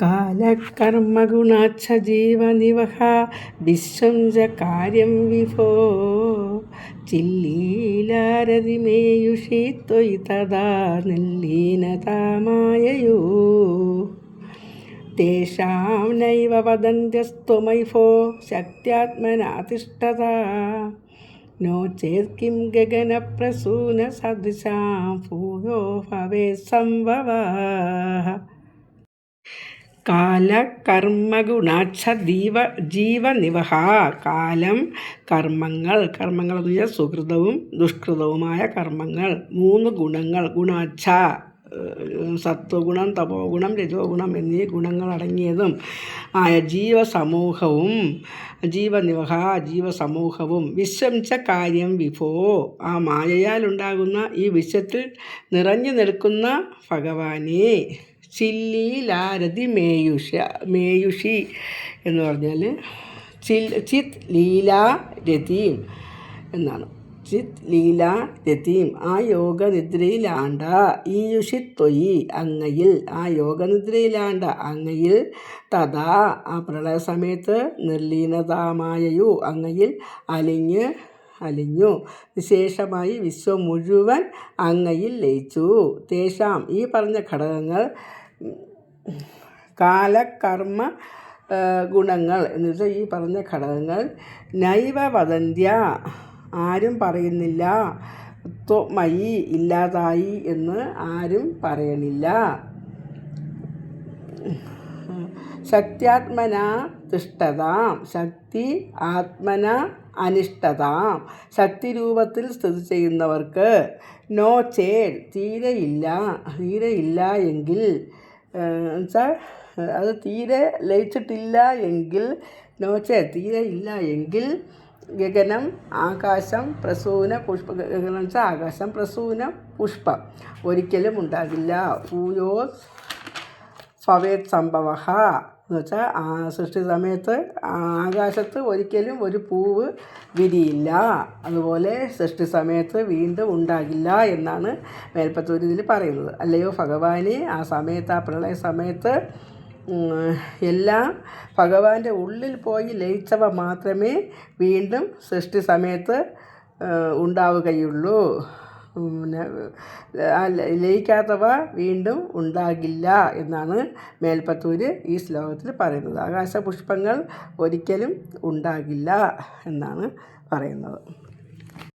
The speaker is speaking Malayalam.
കാലകർമ്മഗുണാച്ഛ ജീവനിവഹ വിശ്വം ച കാര്യം വിഭോ ചില്ലീലാരതിമേയുഷി ത്വയി തഥാ നില്ലീനതാമായയോ തേഷാം നൈവ വദന്ത്യസ്ത്വമൈഫോ ശക്ത്യാത്മനാതിഷ്ഠത നോ ചേത് കിം ഗഗനപ്രസൂനസദൃശാം ഭൂയോ ഭവേത് സംഭവഃ. കാലകർമ്മഗുണാച്ഛ ജീവനിവഹ. കാലം, കർമ്മങ്ങൾ എന്ന് പറഞ്ഞാൽ സുഹൃതവും ദുഷ്കൃതവുമായ കർമ്മങ്ങൾ, 3 ഗുണങ്ങൾ, ഗുണാച്ഛ സത്വഗുണം, തപോ ഗുണം, രജോ ഗുണം എന്നീ ഗുണങ്ങളടങ്ങിയതും ആയ ജീവസമൂഹവും, ജീവനിവഹ ജീവസമൂഹവും, വിശ്വം ച കാര്യം വിഭോ ആ മായയാലുണ്ടാകുന്ന ഈ വിശ്വത്തിൽ നിറഞ്ഞു നിൽക്കുന്ന ഭഗവാനെ, ചില്ലീലാരതി മേയുഷി എന്ന് പറഞ്ഞാൽ ചിത് ലീലാരതിയും എന്നാണ്. ചിത് ലീലാരതിയും ആ യോഗനിദ്രയിലാണ്ട, ഈയുഷിത്വയി അങ്ങയിൽ, ആ യോഗനിദ്രയിലാണ്ട അങ്ങയിൽ, തഥാ ആ പ്രളയസമയത്ത് നിർലീനതാമായയു അങ്ങയിൽ അലിഞ്ഞു വിശേഷമായി വിശ്വം മുഴുവൻ അങ്ങയിൽ ലയിച്ചു. തേഷാം ഈ പറഞ്ഞ ഘടകങ്ങൾ, കാലകർമ്മ ഗുണങ്ങൾ എന്ന് വെച്ചാൽ ഈ പറഞ്ഞ ഘടകങ്ങൾ, നൈവ വദന്ത്യ ആരും പറയുന്നില്ല, ത്വമയി ഇല്ലാതായി എന്ന് ആരും പറയണില്ല, ശക്ത്യാത്മന തിഷ്ഠതാം ശക്തി ആത്മന അനിഷ്ഠതാം ശക്തി രൂപത്തിൽ സ്ഥിതി ചെയ്യുന്നവർക്ക്, നോ ചേൽ തീരെയില്ല എങ്കിൽ എന്നുവെച്ചാൽ അത് തീരെ ലയിച്ചിട്ടില്ല എങ്കിൽ, നോ ചേൽ തീരെയില്ല എങ്കിൽ, ഗഗനം ആകാശം പ്രസൂന പുഷ്പ, ഗഗനം വെച്ചാൽ ആകാശം, പ്രസൂനം പുഷ്പം ഒരിക്കലും ഉണ്ടാകില്ല. ഭൂയോ ഭവേത് സംഭവഃ എന്ന് വെച്ചാൽ സൃഷ്ടി സമയത്ത് ആകാശത്ത് ഒരിക്കലും ഒരു പൂവ് വിരിയില്ല, അതുപോലെ സൃഷ്ടി സമയത്ത് വീണ്ടും ഉണ്ടാകില്ല എന്നാണ് മേൽപ്പത്തൂർ ഇതിൽ പറയുന്നത്. അല്ലയോ ഭഗവാനെ, ആ സമയത്ത്, ആ പ്രളയ സമയത്ത് എല്ലാം ഭഗവാന്റെ ഉള്ളിൽ പോയി ലയിച്ചവ മാത്രമേ വീണ്ടും സൃഷ്ടി സമയത്ത് ഉണ്ടാവുകയുള്ളൂ. ലയിക്കാത്തവ വീണ്ടും ഉണ്ടാകില്ല എന്നാണ് മേൽപ്പത്തൂർ ഈ ശ്ലോകത്തിൽ പറയുന്നത്. ആകാശപുഷ്പങ്ങൾ ഒരിക്കലും ഉണ്ടാകില്ല എന്നാണ് പറയുന്നത്.